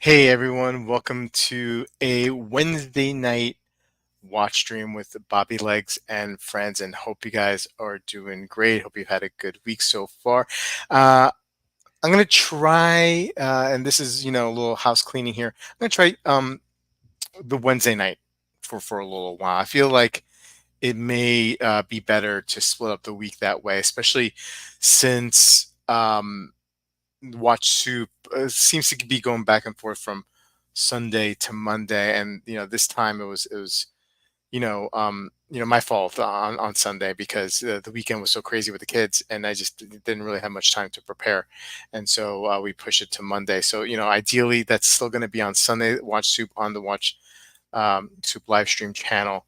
Hey everyone, welcome to a Wednesday night watch stream with Bobby Legs and friends, and hope you guys are doing great. Hope you've had a good week so far. Uh, I'm gonna try, and this is a little house cleaning here. I'm gonna try the Wednesday night for a little while. I feel like it may be better to split up the week that way, especially since Watch Soup seems to be going back and forth from Sunday to Monday, and this time it was my fault on Sunday because the weekend was so crazy with the kids, and I just didn't really have much time to prepare, and so we pushed it to Monday. So ideally that's still going to be on Sunday. Watch Soup on the Watch Soup live stream channel,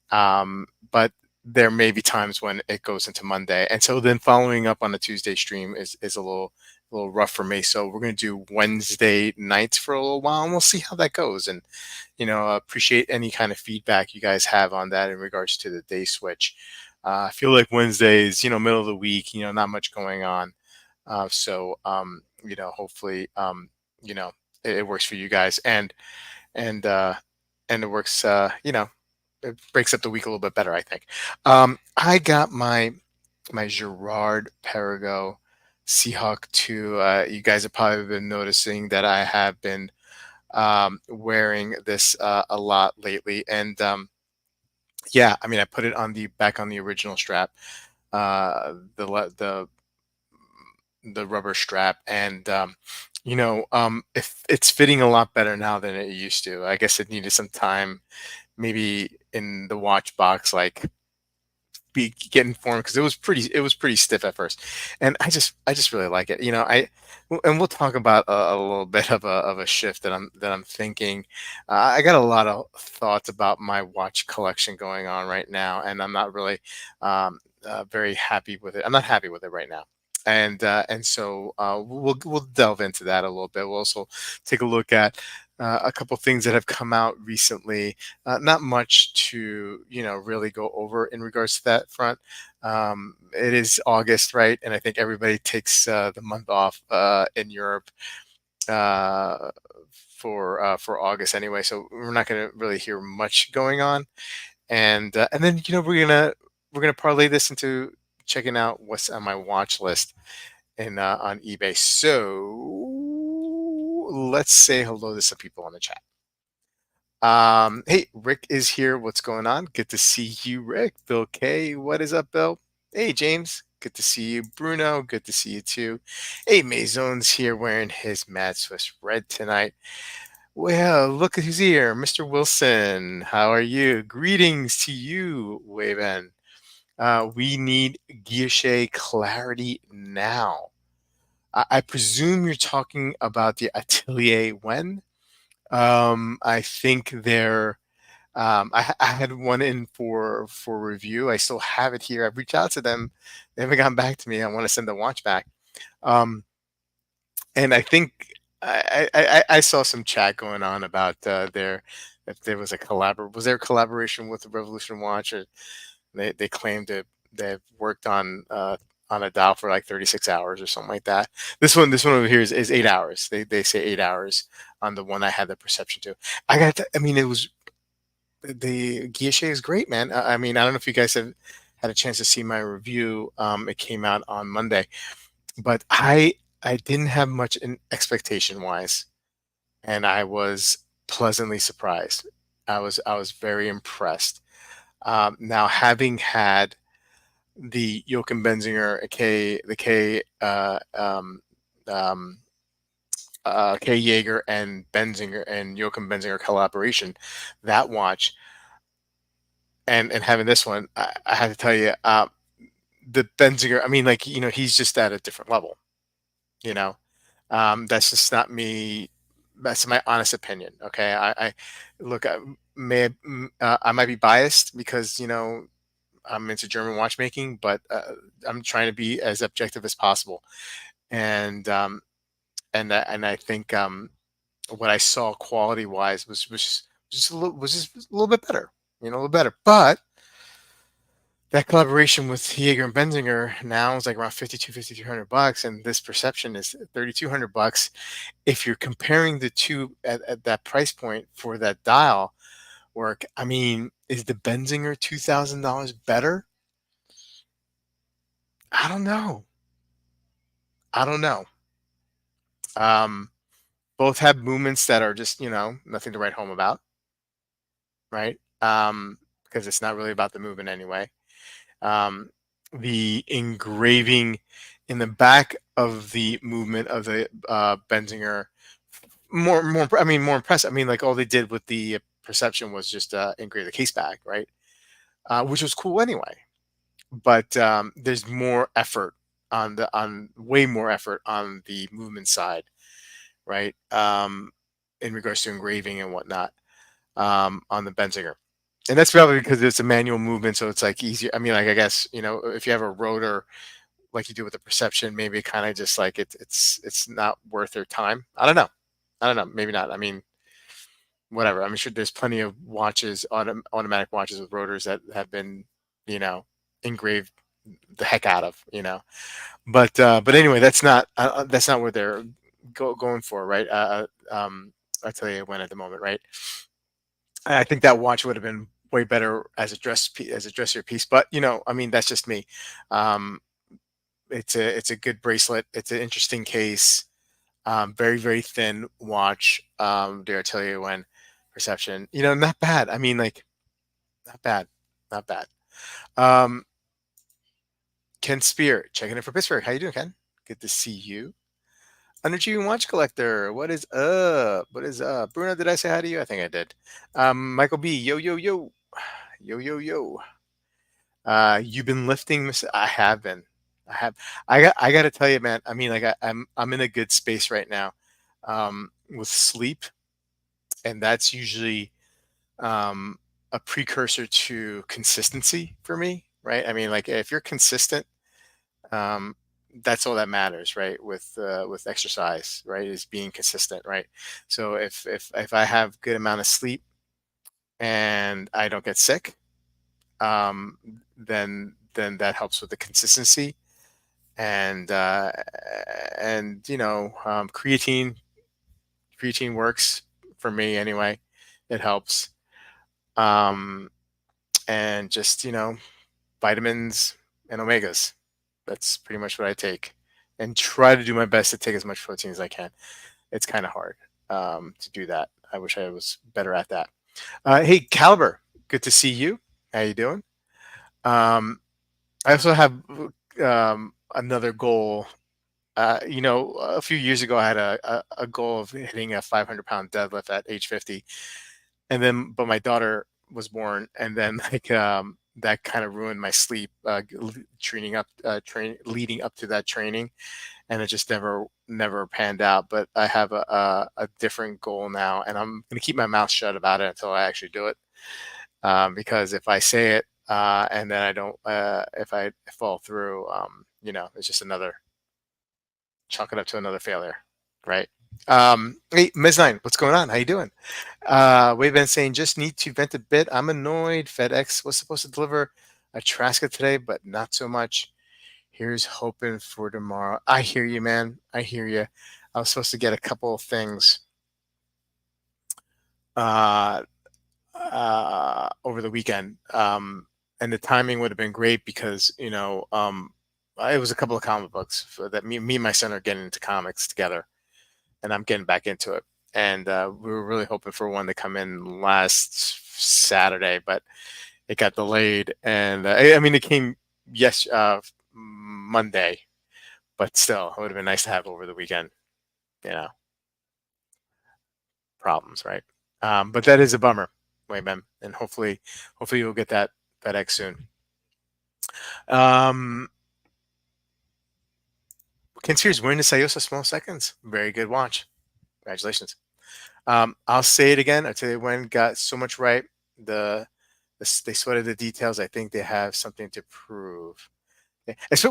but there may be times when it goes into Monday, and so then following up on the Tuesday stream is a little rough for me. So we're going to do Wednesday nights for a little while, and we'll see how that goes. And appreciate any kind of feedback you guys have on that in regards to the day switch. I feel like Wednesdays, middle of the week, not much going on. Hopefully, it works for you guys, and uh, and it works. It breaks up the week a little bit better, I think. I got my Gerard Perigo Seahawk 2. You guys have probably been noticing that I have been wearing this a lot lately, and yeah, I mean, I put it on the back on the original strap, the rubber strap, and it's fitting a lot better now than it used to. I guess it needed some time, maybe in the watch box, like be getting formed, because it was pretty stiff at first, and I just really like it. And we'll talk about a little bit of a shift that I'm thinking. I got a lot of thoughts about my watch collection going on right now, and I'm not really very happy with it. I'm not happy with it right now. And so we'll delve into that a little bit. We'll also take a look at a couple things that have come out recently. Not much to really go over in regards to that front. It is August, right? And I think everybody takes the month off in Europe uh, for August anyway. So we're not going to really hear much going on. And then we're gonna parlay this into checking out what's on my watch list and on eBay. So let's say hello to some people on the chat. Hey, Rick is here. What's going on? Good to see you, Rick. Bill K, what is up, Bill? Hey, James. Good to see you, Bruno. Good to see you too. Hey, Maison's here wearing his Mad Swiss red tonight. Well, look at who's here, Mr. Wilson. How are you? Greetings to you, Waven. We need Guilloche clarity now. I presume you're talking about the Atelier Wen. I think they're. I had one in for review. I still have it here. I've reached out to them. They haven't gotten back to me. I want to send the watch back. Um, and I think I saw some chat going on about their if there was a was there a collaboration with the Revolution Watch, or they claimed that they've worked on a dial for like 36 hours or something like that. This one over here is 8 hours. They say 8 hours on the one I had the perception to. I mean, it was the Guilloche is great, man. I mean, I don't know if you guys have had a chance to see my review. It came out on Monday, but I didn't have much in expectation wise, and I was pleasantly surprised. I was very impressed. Now, having had the Joachim Benzinger, the um, K Jaeger and Benzinger and Joachim Benzinger collaboration, that watch, and having this one, I have to tell you, the Benzinger. I mean, like he's just at a different level. You know, that's just not me. That's my honest opinion. Okay, I look. I might be biased because I'm into German watchmaking, but I'm trying to be as objective as possible. And and I think what I saw quality wise was just a little bit better. A little better. But that collaboration with Jaeger and Benzinger now is like around 5,300 bucks, and this perception is 3,200 bucks. If you're comparing the two at that price point for that dial work, I mean, is the Benzinger $2,000 better? I don't know. I don't know. Um, both have movements that are just, nothing to write home about, right? Because it's not really about the movement anyway. Um, the engraving in the back of the movement of the Benzinger, I mean, more impressive. I mean, like all they did with the perception was just engrave the case back, right? Which was cool anyway. But there's more effort on way more effort on the movement side, right? In regards to engraving and whatnot, on the Benzinger. And that's probably because it's a manual movement, so it's like easier. I mean, like I guess if you have a rotor like you do with the perception, maybe kind of just like it's not worth their time. I don't know. I don't know. Maybe not. I mean, whatever. I'm sure there's plenty of watches, automatic watches with rotors that have been, you know, engraved the heck out of, But anyway, that's not what they're going for, right? I tell you when at the moment, right? I think that watch would have been way better as as a dressier piece, but I mean, that's just me. Um, it's a good bracelet. It's an interesting case. Very very thin watch. The Atelier Wen perception. Not bad. I mean, like not bad, not bad. Um, Ken Spear checking in for Pittsburgh. How you doing, Ken? Good to see you. Underachieving watch collector. What is up? What is up? Bruno, did I say hi to you? I think I did. Michael B. Yo yo yo. Yo yo yo. You've been lifting. I have been. I have. I got to tell you, man. I mean, like I'm in a good space right now, with sleep, and that's usually a precursor to consistency for me, right? I mean, like if you're consistent, um, that's all that matters, right? With exercise, right? Is being consistent, right? So if I have good amount of sleep and I don't get sick, um, then that helps with the consistency and creatine works for me anyway. It helps. Um, and just vitamins and omegas. That's pretty much what I take, and try to do my best to take as much protein as I can. It's kind of hard to do that. I wish I was better at that. Hey, Caliber, good to see you. How you doing? Um, I also have another goal. A few years ago, I had a goal of hitting a 500-pound deadlift at age 50, and then but my daughter was born, and then like that kind of ruined my sleep, training up leading up to that training, and it just never panned out. But I have a different goal now, and I'm gonna keep my mouth shut about it until I actually do it, because if I say it and then I don't, if I fall through, it's just another chalk it up to another failure, right? Hey, Ms. Nine, what's going on? How you doing? We've been saying just need to vent a bit. I'm annoyed. FedEx was supposed to deliver a Traska today, but not so much. Here's hoping for tomorrow. I hear you, man. I hear you. I was supposed to get a couple of things uh, over the weekend, and the timing would have been great because it was a couple of comic books that me and my son are getting into comics together, and I'm getting back into it. And we were really hoping for one to come in last Saturday, but it got delayed. And I mean, it came Monday, but still, it would have been nice to have over the weekend. You know, problems, right? But that is a bummer, Wayman, and hopefully you'll get that FedEx soon. Um, Ken Sears wearing the Sayosa Small Seconds. Very good watch. Congratulations. I'll say it again. I tell you when got so much right. They sweated the details. I think they have something to prove. And so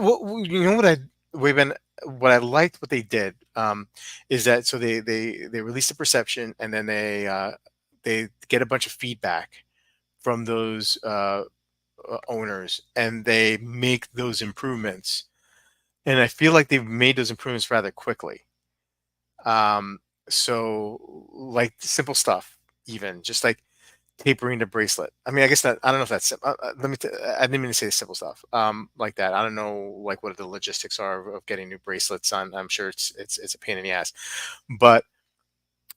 we've been what I liked what they did, is that so they released the perception, and then they get a bunch of feedback from those owners, and they make those improvements. And I feel like they've made those improvements rather quickly. Um, so like simple stuff, even just like tapering the bracelet. I mean, I guess that I don't know if that's let me. I didn't mean to say simple stuff like that. I don't know like what the logistics are of getting new bracelets on. I'm sure it's a pain in the ass, but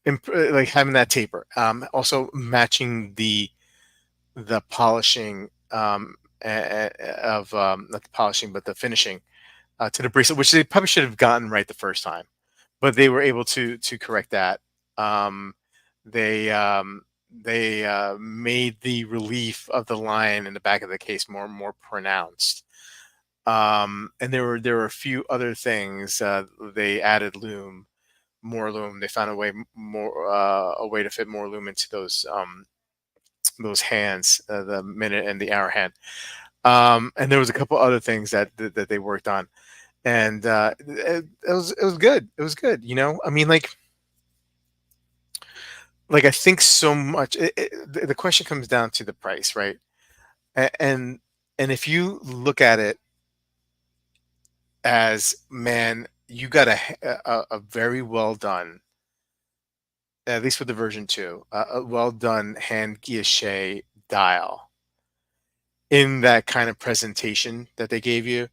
like having that taper. Also matching the polishing of not the polishing but the finishing to the bracelet, which they probably should have gotten right the first time, but they were able to correct that. Um, they made the relief of the line in the back of the case more pronounced. And there were a few other things. They added loom, more loom. They found a way more a way to fit more loom into those hands, the minute and the hour hand. And there was a couple other things that they worked on, and it was good. It was good. I mean, like I think so much. The question comes down to the price, right? And and if you look at it as, man, you got a very well done, at least with the version 2, a well done hand guilloche dial in that kind of presentation that they gave you,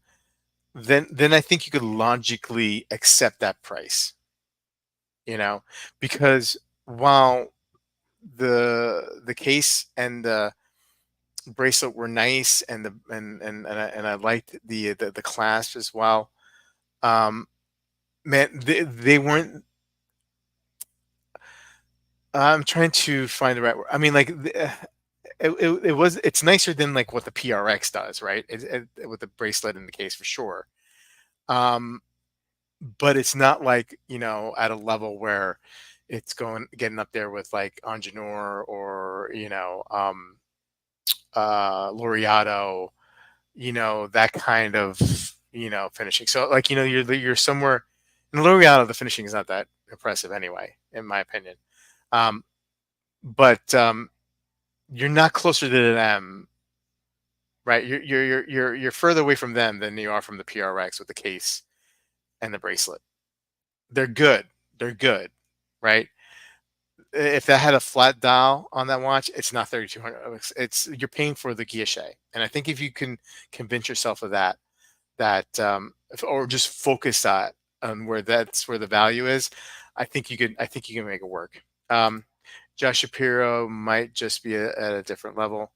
then I think you could logically accept that price, you know, because while the case and the bracelet were nice, and I liked the clasp as well. Um, man, they weren't. I'm trying to find the right word. I mean, like it's nicer than like what the PRX does, right? With the bracelet in the case for sure. Um, but it's not like at a level where it's getting up there with like Anjanor or Laureato, that kind of finishing. So like you're somewhere in Laureato, the finishing is not that impressive anyway, in my opinion. Um, but you're not closer to them, right? You're further away from them than you are from the PRX with the case and the bracelet. They're good. They're good, right? If that had a flat dial on that watch, it's not 3,200. It's you're paying for the guilloche, and I think if you can convince yourself of or just focus that on where the value is, I think you can make it work. Um, Josh Shapiro might just be at a different level.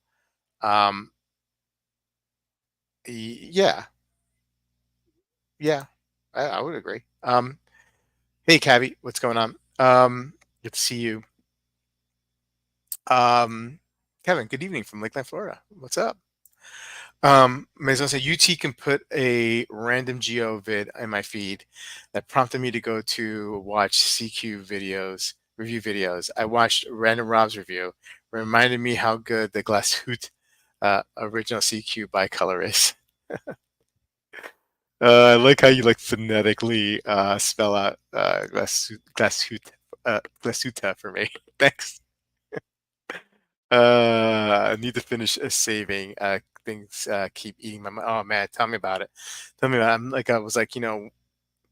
Um, yeah, yeah, I would agree. Hey, Cabby, what's going on? Good to see you. Kevin, good evening from Lakeland, Florida. What's up? I was gonna say UT can put a random geo vid in my feed that prompted me to go to watch CQ videos, review videos. I watched Random Rob's review, reminded me how good the Glass Hoot original CQ bicolor is. I like how you like phonetically spell out Glasuta for me. Thanks. I need to finish saving. Things keep eating my. Oh man, tell me about it. Tell me about it. I was like,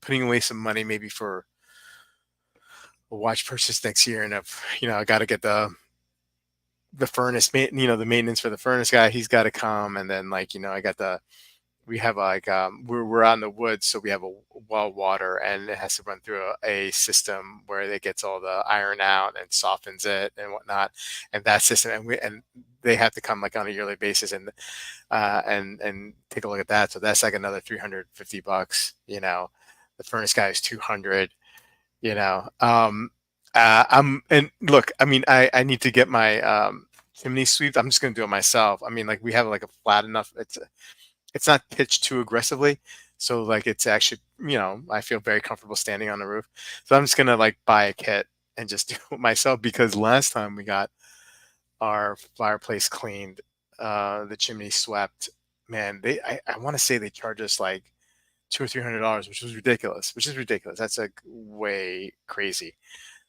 putting away some money maybe for a watch purchase next year, and I got to get the furnace, the maintenance for the furnace guy. He's got to come, and then I got we have we're out in the woods, so we have a well water, and it has to run through a system where it gets all the iron out and softens it and whatnot, and that system, and they have to come like on a yearly basis and take a look at that. So that's like another $350. The furnace guy is 200. You know, and look, I mean, I need to get my chimney sweep. I'm just gonna do it myself. I mean, like we have like a flat enough. It's not pitched too aggressively, so like it's actually I feel very comfortable standing on the roof. So I'm just gonna like buy a kit and just do it myself, because last time we got our fireplace cleaned, the chimney swept. Man, I want to say they charge us like $200 or $300, which was ridiculous. Which is ridiculous. That's like way crazy.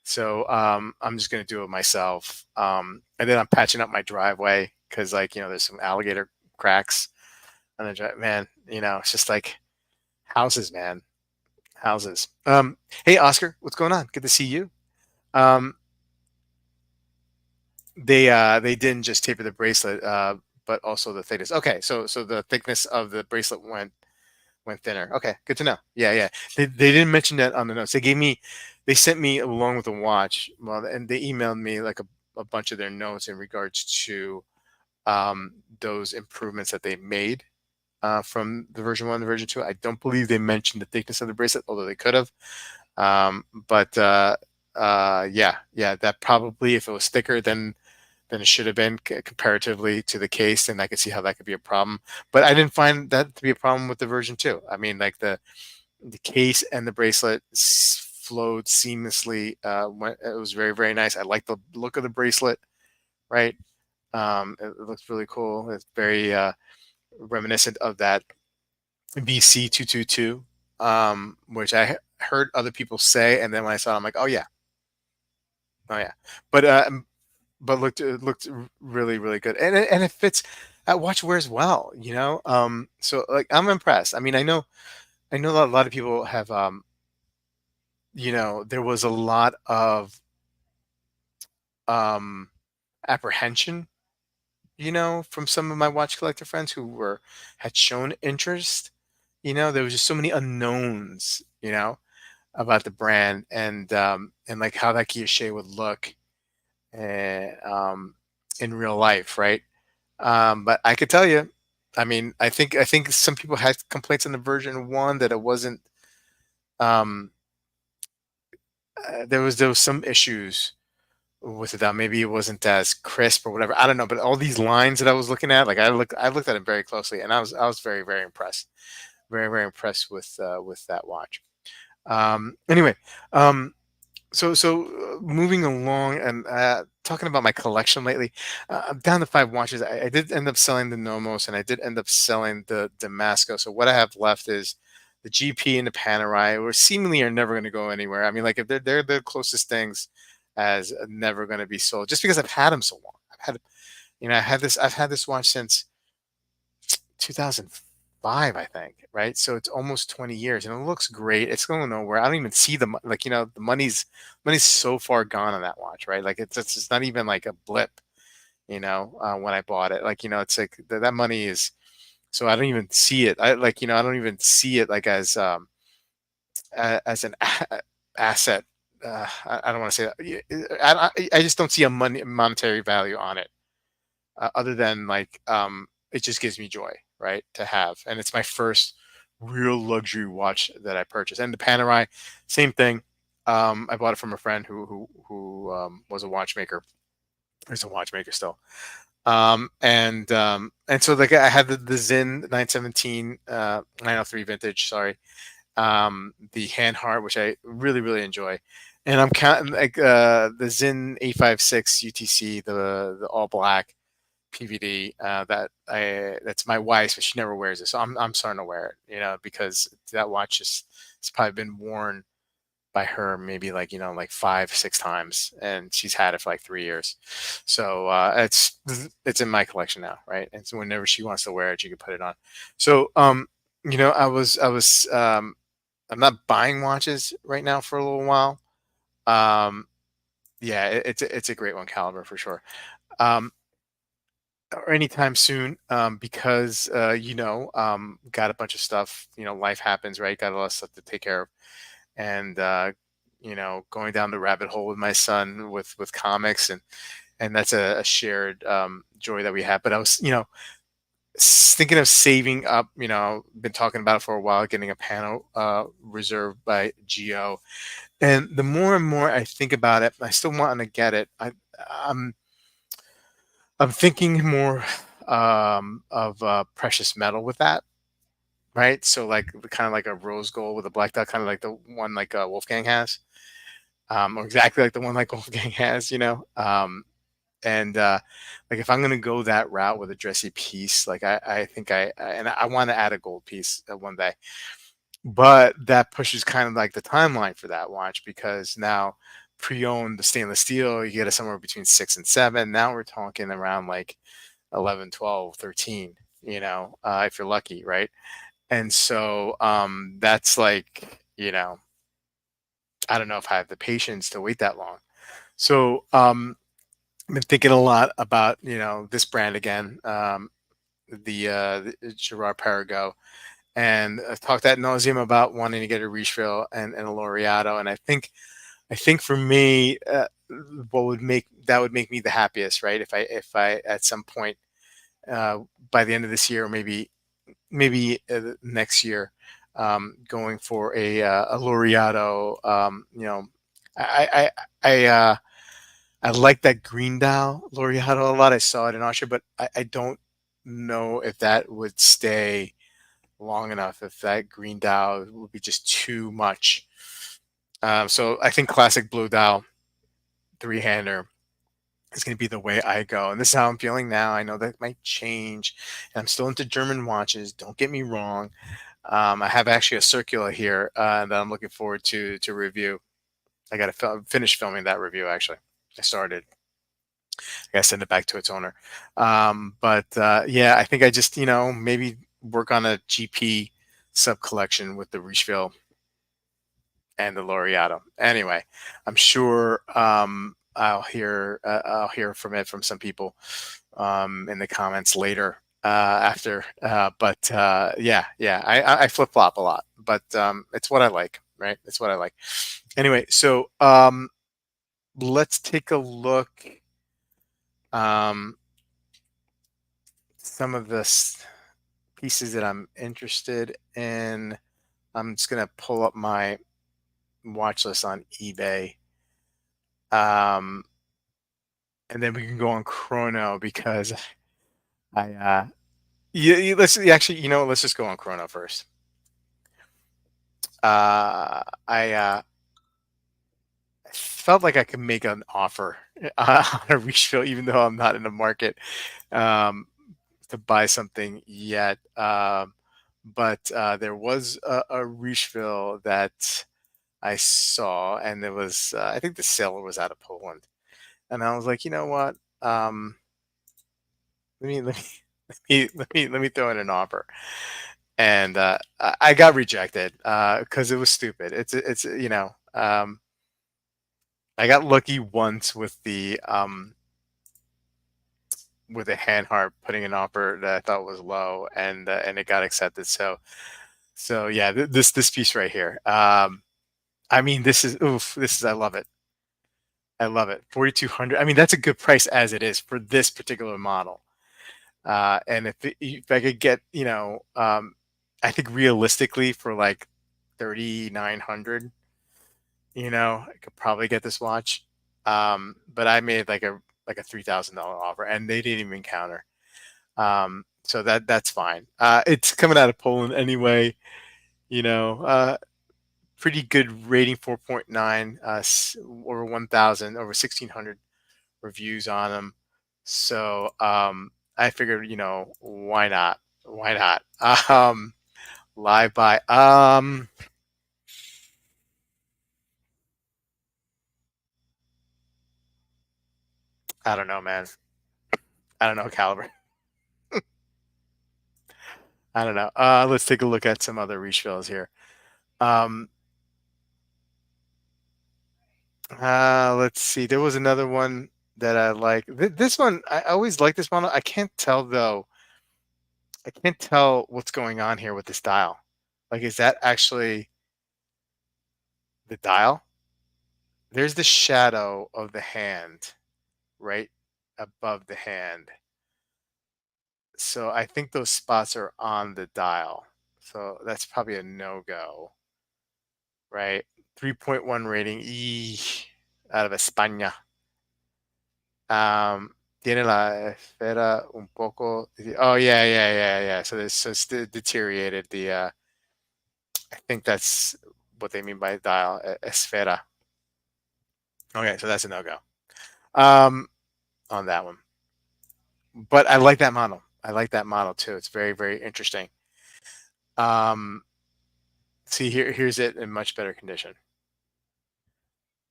So I'm just gonna do it myself. And then I'm patching up my driveway because there's some alligator cracks on the drive. Man, it's just like houses, man, houses. Hey Oscar, what's going on? Good to see you. Um, they didn't just taper the bracelet, but also the thickness. Okay, so the thickness of the bracelet went thinner. Okay, good to know. Yeah, yeah. They didn't mention that on the notes. They sent me along with the watch. Well, and they emailed me like a bunch of their notes in regards to those improvements that they made from the version 1 to version 2. I don't believe they mentioned the thickness of the bracelet, although they could have. But yeah, yeah, that probably, if it was thicker than it should have been comparatively to the case, then I could see how that could be a problem. But I didn't find that to be a problem with the version 2. I mean, like the case and the bracelet flowed seamlessly. It was very, very nice. I like the look of the bracelet, right? It looks really cool. It's very reminiscent of that BC 222, which I heard other people say, and then when I saw it, I'm like, oh yeah, oh yeah. But looked really, really good, and it fits. That watch wears well, So like I'm impressed. I mean, I know a lot of people have, there was a lot of um apprehension, from some of my watch collector friends who were had shown interest. There was just so many unknowns, about the brand, and like how that Guilloche would look, in real life, right? But I could tell you, I mean, I think some people had complaints on the version 1 that it wasn't. Um, there was some issues with it, that maybe it wasn't as crisp or whatever. I don't know, but all these lines that I was looking at, like I looked at it very closely, and I was very, very impressed, very, very impressed with that watch. Anyway, um, so moving along and talking about my collection lately, I'm down to 5 watches. I did end up selling the Nomos, and I did end up selling the Damasco. So what I have left is the GP and the Panerai, which seemingly are never going to go anywhere. I mean, like if they're the closest things as never going to be sold, just because I've had them so long. I've had this watch since 2005, I think, right? So it's almost 20 years, and it looks great. It's going nowhere. I don't even see like, the money's so far gone on that watch, right? Like it's not even like a blip, when I bought it. Like, it's like that money is, so I don't even see it. I don't even see it like as an asset. I don't want to say that. I just don't see a monetary value on it, other than like, it just gives me joy, right, to have, and it's my first real luxury watch that I purchased. And the Panerai, same thing. I bought it from a friend who was a watchmaker. Is a watchmaker still. And so like I had the Zin 917, 903 vintage, sorry. The hand heart, which I really, really enjoy. And I'm counting like the Zin 856 UTC, the all black PVD, that's my wife's, but she never wears it. So I'm starting to wear it, because that watch it's probably been worn by her maybe like, like 5, 6 times, and she's had it for like 3 years. So it's in my collection now, right? And so whenever she wants to wear it, she can put it on. So I'm not buying watches right now for a little while. Um, yeah, it's a great one, caliber for sure. Um, or anytime soon, because got a bunch of stuff. Life happens, right? Got a lot of stuff to take care of, and going down the rabbit hole with my son with comics, and that's a shared joy that we have. But I was, thinking of saving up. Been talking about it for a while, getting a panel reserved by Geo, and the more and more I think about it, I still want to get it. I'm I'm thinking more of precious metal with that, right? So like kind of like a rose gold with a black dot, kind of like the one like Wolfgang has, or exactly like the one like Wolfgang has, and like if I'm gonna go that route with a dressy piece, like I think and I want to add a gold piece one day, but that pushes kind of like the timeline for that watch, because now pre-owned the stainless steel, you get it somewhere between 6 and 7. Now we're talking around like 11, 12, 13. if you're lucky, right? And so that's like, I don't know if I have the patience to wait that long. So I've been thinking a lot about, this brand again, the Gerard Perregaux, and I've talked ad nauseum about wanting to get a refill and a Laureato, and I think for me, what would make me the happiest, right? If I at some point, uh, by the end of this year, or maybe next year, going for a Laureato. I I I, I like that green Dow Laureato a lot. I saw it in Austria, but I don't know if that would stay long enough. If that green Dow would be just too much. So I think classic blue Dow three-hander is going to be the way I go. And this is how I'm feeling now. I know that might change. And I'm still into German watches. Don't get me wrong. I have actually a circular here that I'm looking forward to review. I got to finish filming that review. Actually, I started. I got to send it back to its owner. But yeah, I think I just maybe work on a GP sub collection with the Richeville and the Laureato. Anyway, I'm sure I'll hear from some people in the comments later after. But yeah, I flip flop a lot, but it's what I like, right? It's what I like. Anyway, so let's take a look. Um, some of the pieces that I'm interested in. I'm just gonna pull up my watch list on eBay. Um, and then we can go on Chrono because let's actually, let's just go on Chrono first. I felt like I could make an offer on a refill, even though I'm not in the market um, to buy something yet. But there was a refill that I saw, and it was I think the seller was out of Poland, and I was like, you know what? Let me let me throw in an offer, and I got rejected because it was stupid. I got lucky once with a hand heart putting an offer that I thought was low, and it got accepted. So yeah, this piece right here. I mean, this is oof. This is I love it. I love it. 4,200. I mean, that's a good price as it is for this particular model. And if I could get, I think realistically for like 3,900, I could probably get this watch. But I made like a $3,000 offer, and they didn't even counter. So that's fine. It's coming out of Poland anyway. You know, uh, Pretty good rating, 4.9, over 1,000, over 1,600 reviews on them. So I figured, why not? Why not? Live by. I don't know, man. I don't know, Caliber. I don't know. Let's take a look at some other refills here. Um, let's see. There was another one that I like. This one, I always like this model. I can't tell though. I can't tell what's going on here with this dial. Like, is that actually the dial? There's the shadow of the hand right above the hand. So I think those spots are on the dial. So that's probably a no-go, right? 3.1 rating. Out of España. Tiene la esfera un poco. Oh yeah. So it's deteriorated. I think that's what they mean by dial esfera. Okay, so that's a no-go. Um, on that one. But I like that model. I like that model too. It's very, very interesting. Um, See here's it in much better condition.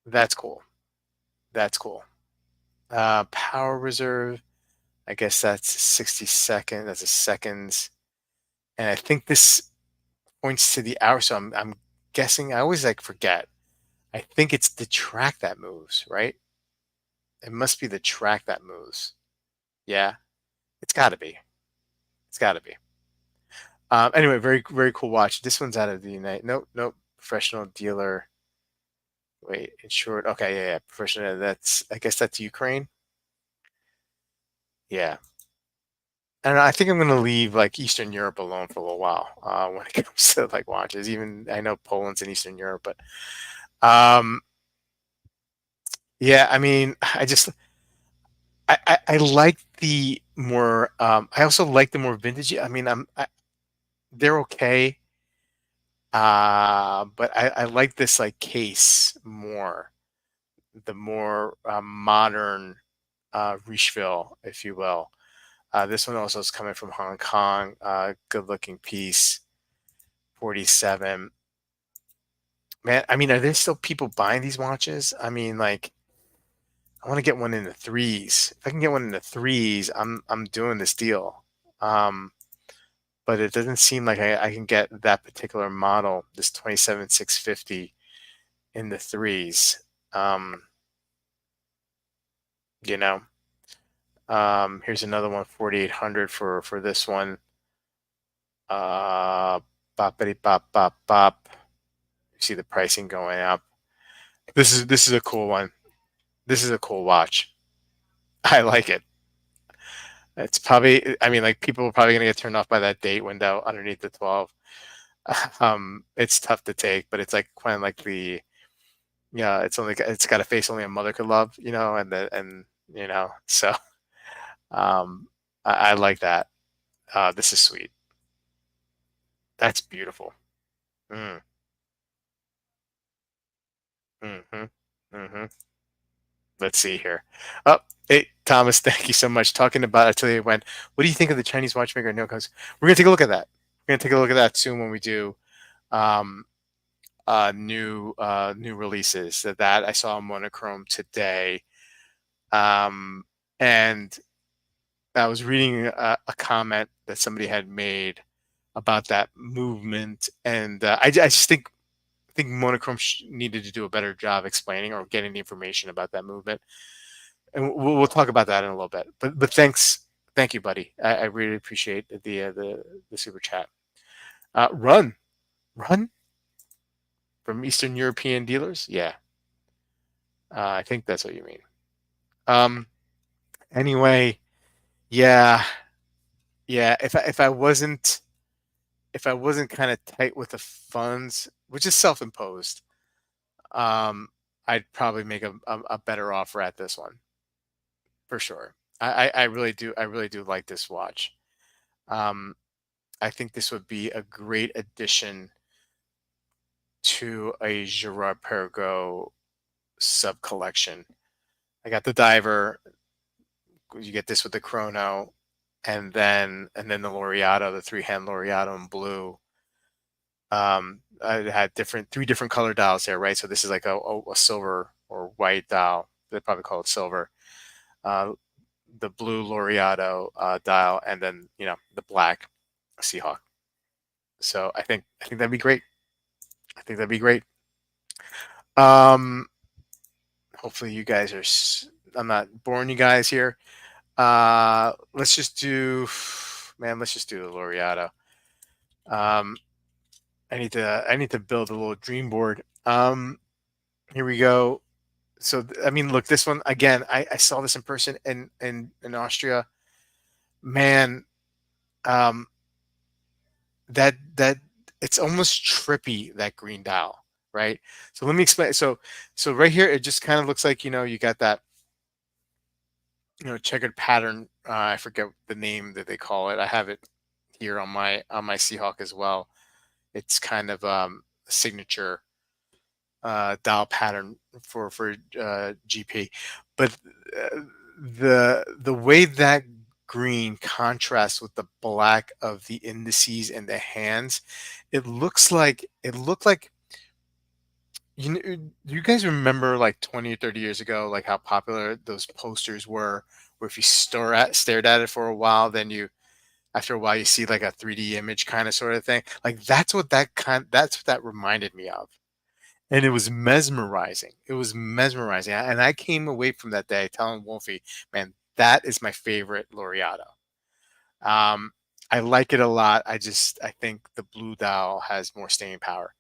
That's cool. That's cool. Power reserve. I guess that's 60 second. That's a seconds, and I think this points to the hour. So I'm guessing. I always like forget. I think it's the track that moves, right? It must be the track that moves. Yeah, it's got to be. It's got to be. Anyway, very very cool watch. This one's out of the United. Nope, nope. Professional dealer. Wait, insured. Okay, yeah, yeah. Professional. That's. I guess that's Ukraine. Yeah. I don't know. I think I'm gonna leave like Eastern Europe alone for a little while when it comes to like watches. Even I know Poland's in Eastern Europe, but um, yeah. I mean, I like the more. I also like the more vintage. I mean, they're okay. But I like this like case more, the more modern Richeville, if you will. This one also is coming from Hong Kong. Good looking piece, 47. Man, I mean, are there still people buying these watches? I mean, like, I want to get one in the threes. If I can get one in the threes, I'm doing this deal. Um, but it doesn't seem like I can get that particular model, this 27,650 in the threes. Um, you know, here's another one, 4,800 for this one. Boppity bop bop bop. You see the pricing going up. This is a cool one. This is a cool watch. I like it. It's probably, I mean, like people are probably gonna get turned off by that date window underneath the 12. It's tough to take, but it's like kind of like the, yeah, it's got a face only a mother could love, and so I like that. This is sweet. That's beautiful. Mm, mm-hmm, mm-hmm. Let's see here. Oh, hey, Thomas, thank you so much. Talking about Atelier Wen. What do you think of the Chinese watchmaker? No, because we're gonna take a look at that. We're gonna take a look at that soon when we do um, new releases. That I saw monochrome today, and I was reading a comment that somebody had made about that movement, and I just think monochrome needed to do a better job explaining or getting the information about that movement, and we'll talk about that in a little bit. But thank you, buddy. I really appreciate the super chat. Run, run from Eastern European dealers. Yeah, I think that's what you mean. Um, anyway, yeah, yeah. If I wasn't kind of tight with the funds, which is self-imposed, um, I'd probably make a better offer at this one for sure. I really do. I really do like this watch. Um, I think this would be a great addition to a Gerard Perregaux sub collection. I got the diver. You get this with the chrono, and then the Laureato, the three-hand Laureato in blue. I had three different color dials there, right? So this is like a silver or white dial. They probably call it silver. Uh, the blue Laureato dial, and then the black Seahawk. So I think that'd be great. I think that'd be great. Um, hopefully you guys are. I'm not boring you guys here. Let's just do, man. Let's just do the Laureato. Um, I need to build a little dream board. Here we go. So I mean, look, this one again. I saw this in person in Austria. Man, um, that it's almost trippy, that green dial, right? So let me explain. So right here, it just kind of looks like you got that checkered pattern. I forget the name that they call it. I have it here on my Seahawk as well. It's kind of a signature dial pattern for GP, but uh, the way that green contrasts with the black of the indices and the hands, it looked like do you guys remember like 20 or 30 years ago, like how popular those posters were where if you stared at it for a while, then you after a while you see like a 3D image kind of sort of thing. Like that's what that reminded me of. And it was mesmerizing. It was mesmerizing. And I came away from that day telling Wolfie, man, that is my favorite Laureato. Um, I like it a lot. I think the blue dial has more staying power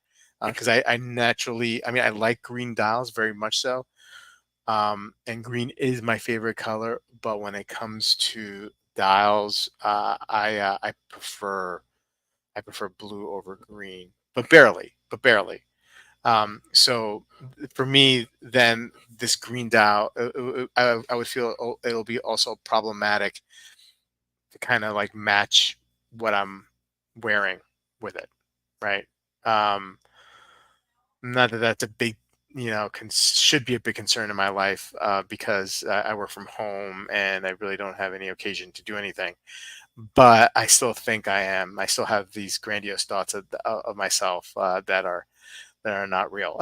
because I naturally, I mean, I like green dials very much so. And green is my favorite color, but when it comes to dials, I prefer blue over green, but barely, but barely. So for me, then this green dial, I would feel it'll be also problematic to kind of like match what I'm wearing with it, right? Um, Not that that's a big, should be a big concern in my life because I work from home and I really don't have any occasion to do anything. But I still think I am. I still have these grandiose thoughts of myself that are not real.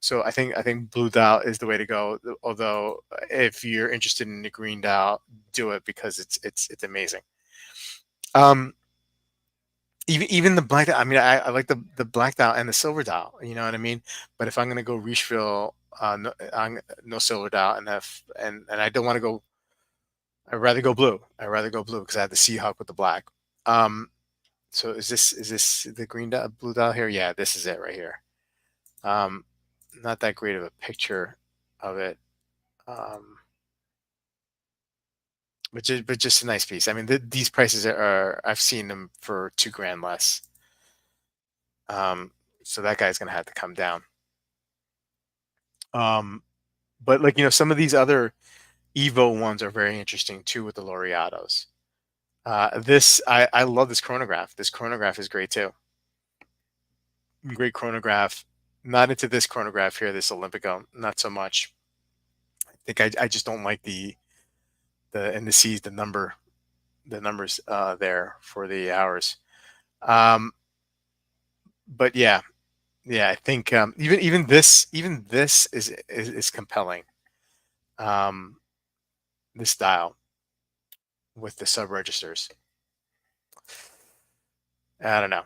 So I think blue dial is the way to go. Although if you're interested in the green dial, do it because it's amazing. Um, even the black dial. I mean, I like the black dial and the silver dial. You know what I mean? But if I'm gonna go refill, no silver dial, and I don't want to go. I'd rather go blue. I'd rather go blue because I have the Seahawk with the black. Um, so is this the green dial, blue dial here? Yeah, this is it right here. Um, Not that great of a picture of it, um, but just a nice piece. I mean, these prices are I've seen them for 2 grand less. Um, so that guy's gonna have to come down. Um, but like some of these other Evo ones are very interesting too with the Laureatos. This I love this chronograph. This chronograph is great too. Great chronograph. Not into this chronograph here, this Olympico, not so much. I think I just don't like the indices, the numbers there for the hours. Um, but yeah, yeah, I think even this is compelling. Um, this style with the sub registers. I don't know.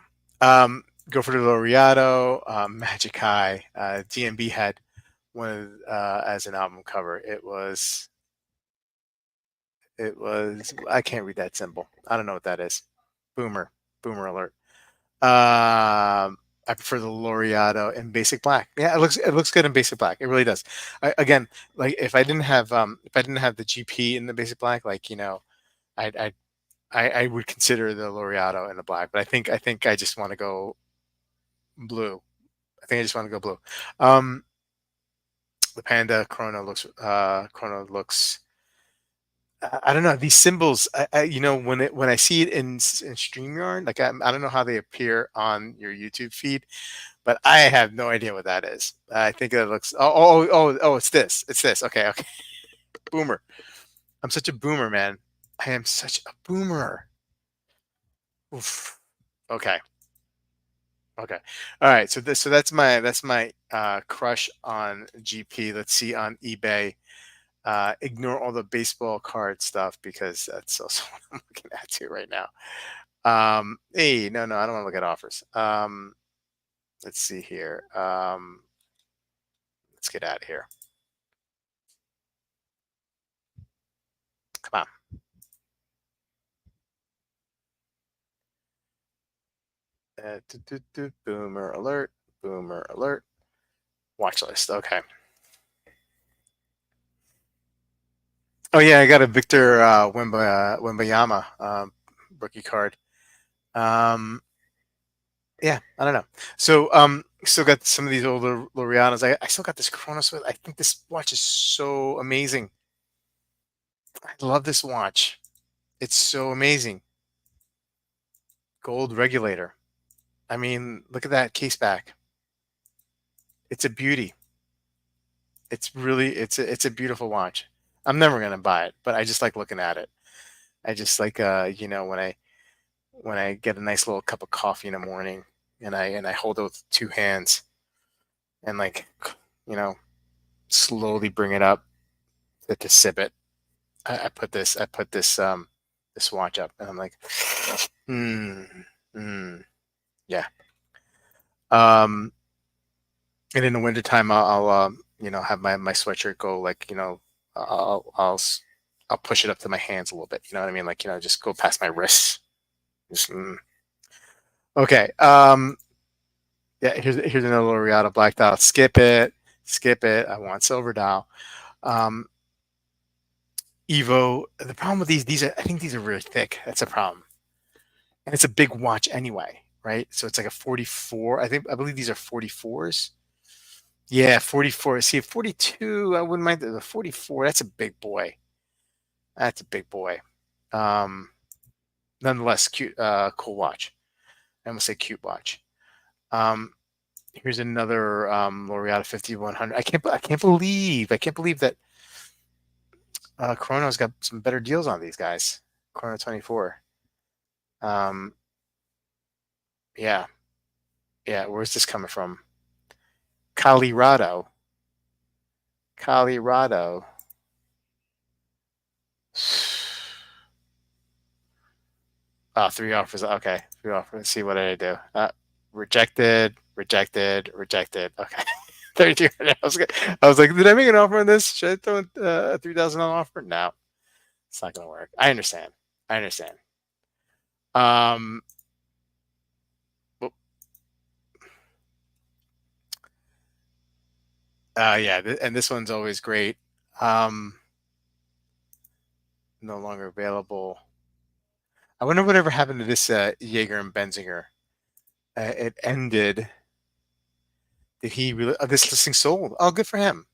Go for the Laureato, Magic High. DMB had one as an album cover. It was. I can't read that symbol. I don't know what that is. Boomer. Boomer alert. I prefer the Laureato in basic black. Yeah, it looks good in basic black. It really does. Again, like if I didn't have the GP in the basic black, like I I would consider the Laureato in the black. But I think I just want to go blue. I think I just want to go blue. Um, the Panda Chrono looks. I don't know these symbols. When I see it in Streamyard, like I don't know how they appear on your YouTube feed, but I have no idea what that is. I think it looks. Oh! It's this. It's this. Okay, okay. Boomer. I'm such a boomer, man. I am such a boomer. Oof. Okay. Okay. All right. So that's my crush on GP. Let's see on eBay. Ignore all the baseball card stuff because that's also what I'm looking at too right now. Hey, no, I don't want to look at offers. Let's see here. Let's get out of here. Come on. Boomer alert. Boomer alert. Watch list. Okay. Oh yeah, I got a Victor Wembayama rookie card. Um, yeah, I don't know. So still got some of these older L'Orealis. I still got this Chronos with. I think this watch is so amazing. I love this watch. It's so amazing. Gold regulator. I mean, look at that case back. It's a beauty. It's a beautiful watch. I'm never gonna buy it, but I just like looking at it. I just like when I get a nice little cup of coffee in the morning and I hold it with 2 hands and like you know slowly bring it up to sip it. this watch up, and I'm like, hmm, yeah. Um, and in the wintertime, I'll have my sweatshirt go like, I'll push it up to my hands a little bit. You know what I mean? Like, just go past my wrists. Just, Okay. Yeah. Here's another L'Oreal black dial. Skip it. Skip it. I want silver dial. Um, Evo. The problem with I think these are really thick. That's a problem, and it's a big watch anyway, right? So it's like a 44. I believe these are 44s. Yeah, 44. See, 42, I wouldn't mind the 44. That's a big boy. That's a big boy. Um, Nonetheless, cute, cool watch. I almost say cute watch. Um, Here's another L'Oreal 5100. I can't believe that Chrono's got some better deals on these guys. Chrono 24. Um, yeah, yeah. Where's this coming from? Colorado. Colorado. Oh, three offers. Okay, three offers. Let's see what did I do. Rejected, rejected, rejected. Okay, 32. I was like, did I make an offer on this? Should I throw a $3,000 offer? No, it's not gonna work. I understand. I understand. Um, well, yeah, and this one's always great. Um, no longer available. I wonder whatever happened to this Jaeger and Benzinger. It ended. Did he really? Oh, this listing sold. Oh, good for him.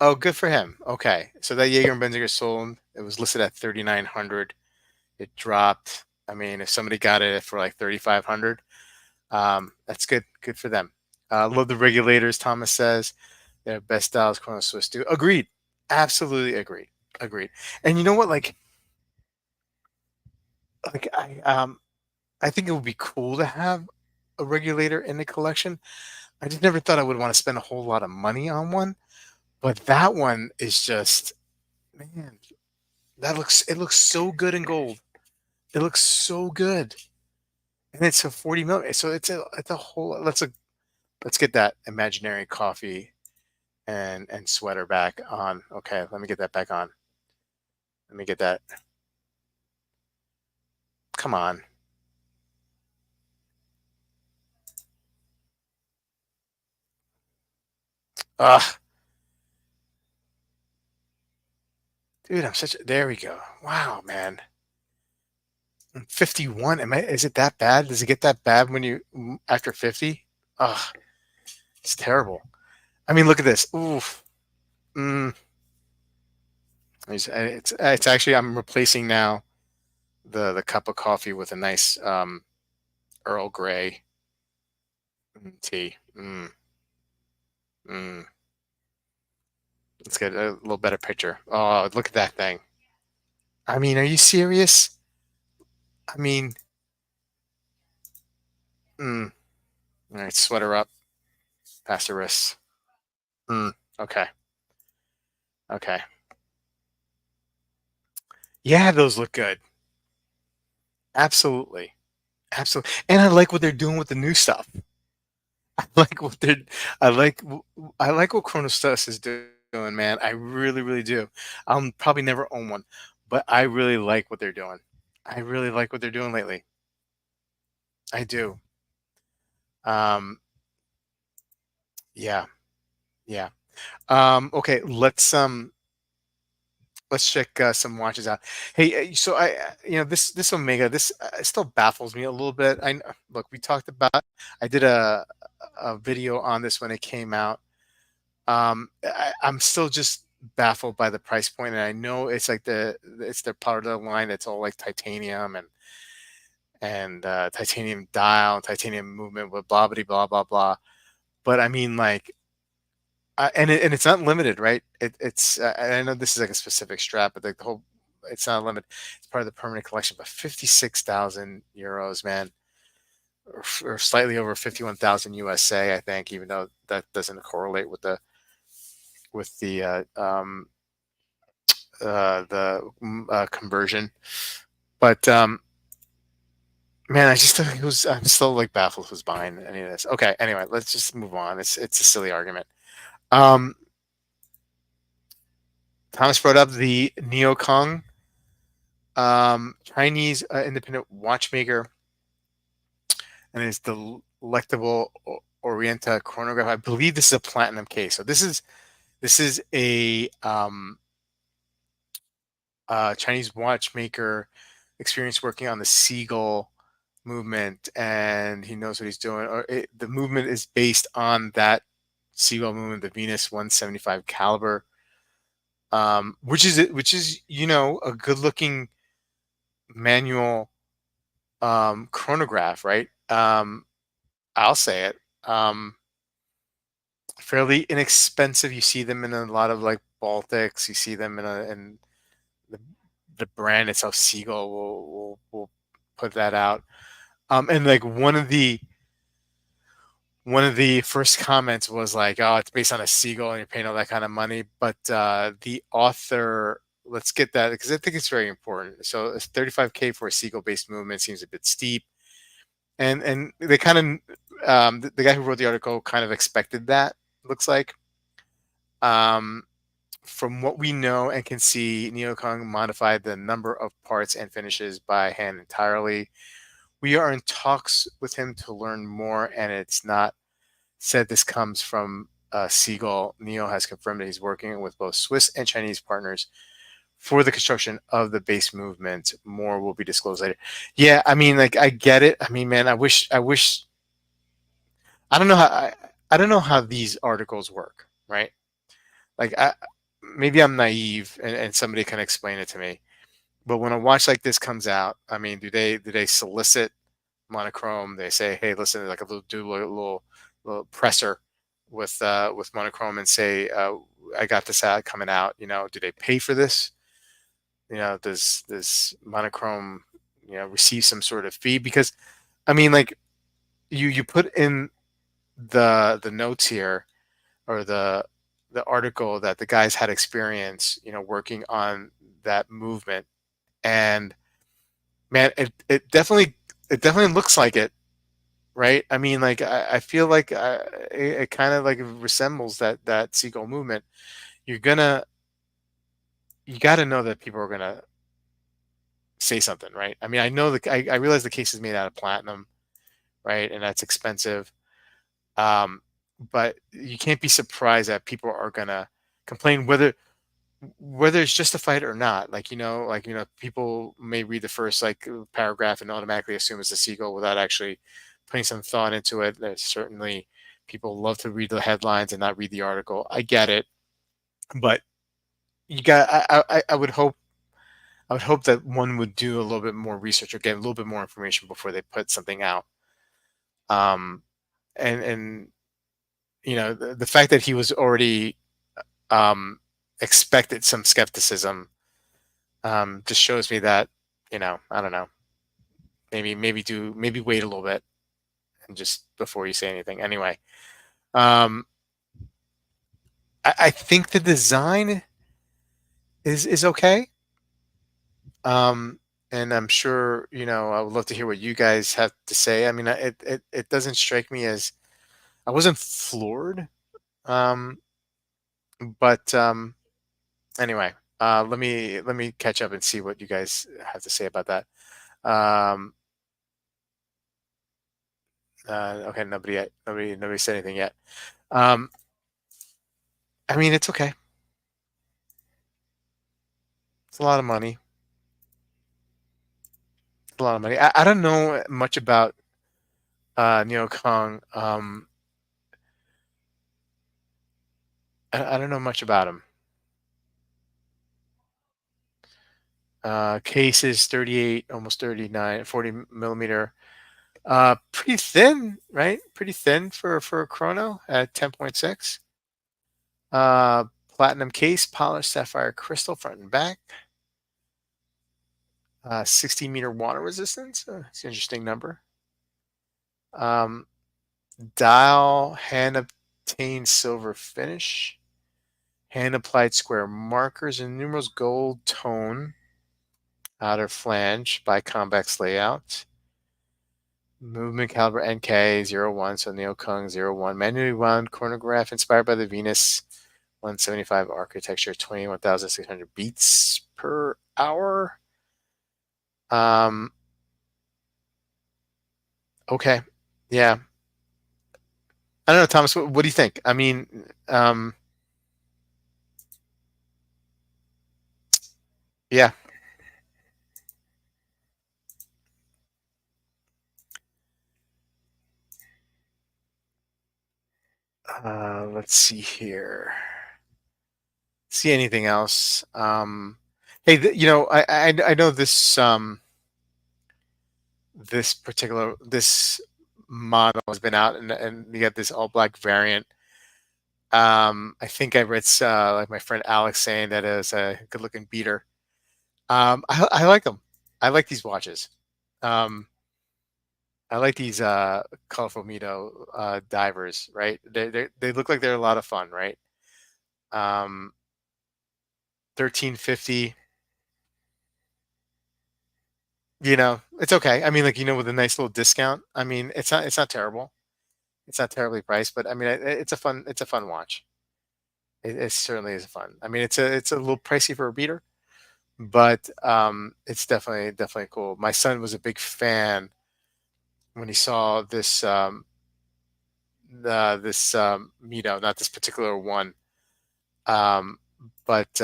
Oh, good for him. Okay, so that Jaeger and Benzinger sold. It was listed at 3,900. It dropped. I mean, if somebody got it for like 3,500, that's good. Good for them. Love the regulators. Thomas says they're best styles. Chrono Swiss do. Agreed. Absolutely agreed. Agreed. And you know what? Like I think it would be cool to have a regulator in the collection. I just never thought I would want to spend a whole lot of money on one. But that one is just, man, it looks so good in gold. It looks so good. And it's a 40 millimeter. So it's a whole let's get that imaginary coffee and sweater back on. Okay, let me get that back on. Let me get that. Come on. Ugh, dude, there we go. Wow, man. 51. Is it that bad? Does it get that bad when after 50? Ugh, it's terrible. I mean, look at this. Oof. Mm, it's actually, I'm replacing now the cup of coffee with a nice Earl Grey tea. Mm. Let's get a little better picture. Oh, look at that thing. I mean, are you serious? I mean, mm. All right, sweater up, past the wrists. Mm. Okay, okay. Yeah, those look good. Absolutely, absolutely. And I like what they're doing with the new stuff. I like what they're. I like. I like what Chronostus is doing, man. I really, really do. I'll probably never own one, but I really like what they're doing. I really like what they're doing lately. I do. Um, yeah, yeah. Okay, let's check some watches out. Hey, so this Omega, this still baffles me a little bit. Look, we talked about. I did a video on this when it came out. I'm still just baffled by the price point, and I know it's like it's their part of the line that's all like titanium and titanium dial, and titanium movement with blah blah blah blah blah. But I mean, like, and it's not limited, right? I know this is like a specific strap, but the whole it's not limited. It's part of the permanent collection. But 56,000 euros, man, or slightly over 51,000 USA, I think. Even though that doesn't correlate with the conversion. But man, I just think it was. I'm still like baffled who's buying any of this. Okay, anyway, let's just move on. It's a silly argument. Um, Thomas brought up the Neocong, Chinese independent watchmaker, and it's the delectable Orienta chronograph. I believe this is a platinum case. So this is a Chinese watchmaker experience working on the Seagull movement, and he knows what he's doing. The movement is based on that Seagull movement, the Venus 175 caliber, which is a good looking manual chronograph, right? I'll say it. Fairly inexpensive. You see them in a lot of like Baltics. You see them in the the brand itself. Seagull will put that out. And like one of the first comments was like, "Oh, it's based on a seagull, and you're paying all that kind of money." But the author, let's get that because I think it's very important. So, it's 35K for a seagull-based movement seems a bit steep, and they kind of the guy who wrote the article kind of expected that. Looks like, um, from what we know and can see, Neocon modified the number of parts and finishes by hand entirely. We are in talks with him to learn more, and it's not said this comes from Seagull. Neo has confirmed that he's working with both Swiss and Chinese partners for the construction of the base movement. More will be disclosed later. Yeah, I mean, like, I get it. I mean, man, I wish, I don't know how, I don't know how these articles work, right? Like, maybe I'm naive, and somebody can explain it to me. But when a watch like this comes out, I mean, do they solicit monochrome? They say, hey, listen, like do a little presser with monochrome and say, I got this ad coming out. Do they pay for this? Does this monochrome receive some sort of fee? Because I mean, like, you put in the notes here, or the article, that the guys had experience working on that movement. And man, it definitely looks like it, right? I mean, like, I feel like it kind of like resembles that seagull movement. You're gonna you got to know that people are gonna say something, right? I mean, I realize the case is made out of platinum, right, and that's expensive. Um, but you can't be surprised that people are gonna complain, whether it's justified or not. Like, people may read the first like paragraph and automatically assume it's a seagull without actually putting some thought into it. There's certainly people love to read the headlines and not read the article. I get it, but you got I would hope that one would do a little bit more research or get a little bit more information before they put something out. Um, and the fact that he was already um, expected some skepticism just shows me that, I don't know, maybe wait a little bit and just before you say anything. Anyway, um, I think the design is okay. Um, and I'm sure, I would love to hear what you guys have to say. I mean, it doesn't strike me as, I wasn't floored. Um, but anyway, let me catch up and see what you guys have to say about that. Um, okay, nobody said anything yet. Um, I mean, it's okay. It's a lot of money. It's a lot of money. I don't know much about Neo Kong. I don't know much about him. Case is 38, almost 39, 40 millimeter. Pretty thin, right? Pretty thin for a chrono at 10.6. Platinum case, polished sapphire crystal front and back. 60-meter water resistance. It's an interesting number. Um, Dial hand obtained silver finish. Hand applied square markers and numerals, gold tone, outer flange by convex layout. Movement caliber NK 01, so Neokung 01. Manually wound chronograph inspired by the Venus 175 architecture, 21,600 beats per hour. Um, okay. Yeah. I don't know, Thomas, what do you think? I mean, yeah. Let's see here. See anything else? Hey, I know this particular this model has been out, and you got this all black variant. I think I read like my friend Alex saying that it was a good looking beater. I like them. I like these watches. Um, I like these colorful Mito divers, right? They look like they're a lot of fun, right? Um, 1350. It's okay. I mean, like, with a nice little discount. I mean, it's not terrible. It's not terribly priced, but I mean, it's a fun watch. It certainly is fun. I mean, it's a little pricey for a beater, but it's definitely cool. My son was a big fan when he saw this Mito, not this particular one, um, but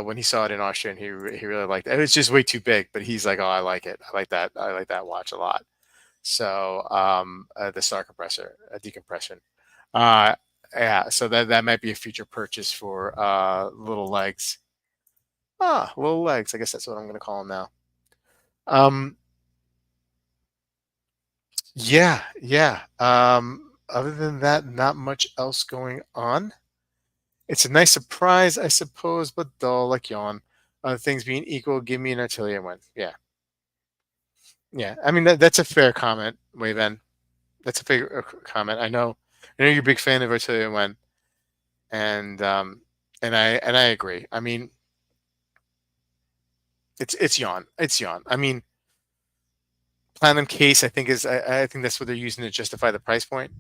when he saw it in Austria, and he really liked it. It was just way too big, but he's like, "Oh, I like it. I like that. I like that watch a lot." So the star compressor, decompression. Uh, yeah, so that might be a future purchase for little legs. Ah, little legs. I guess that's what I'm going to call them now. Um, yeah, yeah. Other than that, not much else going on. It's a nice surprise, I suppose, but dull like yawn. Other things being equal, give me an Atelier Wen. Yeah, yeah. I mean that's a fair comment, Wayven. That's a fair comment. I know you're a big fan of Atelier Wen, and I agree. I mean, it's yawn. It's yawn. I mean, platinum case. I think that's what they're using to justify the price point.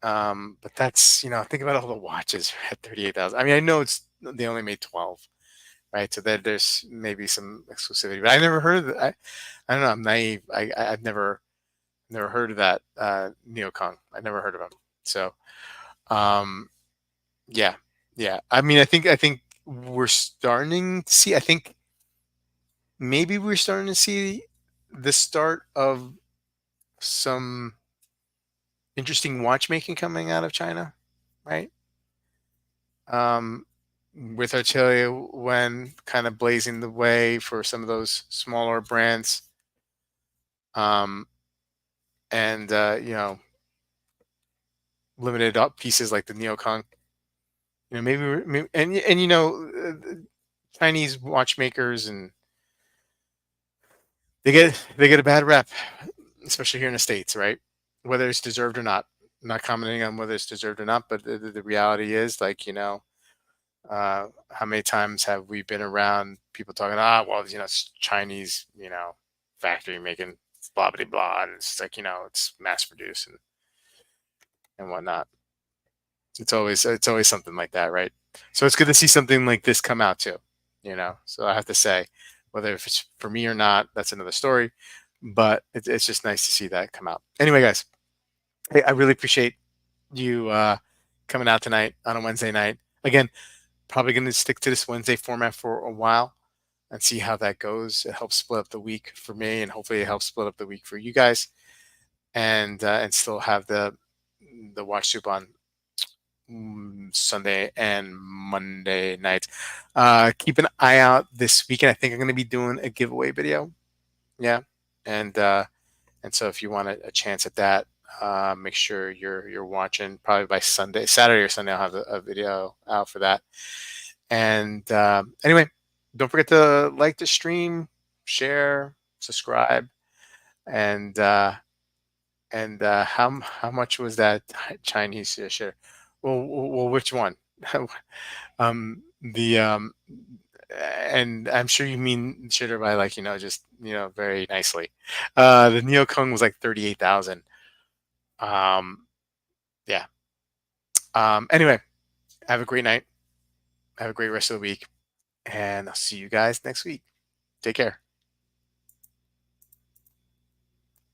But that's think about all the watches at 38,000. I mean, I know they only made 12, right? So that there's maybe some exclusivity, but I never heard of that. I don't know. I'm naive. I've never heard of that Neocon. I never heard of him. So um, yeah, yeah. I mean, I think we're starting to see. I think maybe we're starting to see the start of some interesting watchmaking coming out of China, right? Um, with Atelier when kind of blazing the way for some of those smaller brands, um, and limited up pieces like the Neocon. And Chinese watchmakers, and they get a bad rep, especially here in the States, right? Whether it's deserved or not. I'm not commenting on whether it's deserved or not, but the reality is, like, how many times have we been around people talking, well, it's Chinese, factory making blah blah blah, and it's like, it's mass produced and whatnot. It's always something like that, right? So it's good to see something like this come out too. So I have to say, whether if it's for me or not, that's another story. But it's just nice to see that come out. Anyway, guys, hey, I really appreciate you coming out tonight on a Wednesday night. Again, probably going to stick to this Wednesday format for a while and see how that goes. It helps split up the week for me, and hopefully it helps split up the week for you guys, and still have the watch soup on Sunday and Monday nights. Keep an eye out this weekend. I think I'm going to be doing a giveaway video. Yeah, and so if you want a chance at that, make sure you're watching. Probably by Sunday, Saturday or Sunday, I'll have a video out for that. And anyway, don't forget to like the stream, share, subscribe, and how much was that Chinese share? Well, which one? The and I'm sure you mean shitter by like just very nicely. The Neo Kung was like 38,000. Um, yeah. Anyway, have a great night. Have a great rest of the week, and I'll see you guys next week. Take care.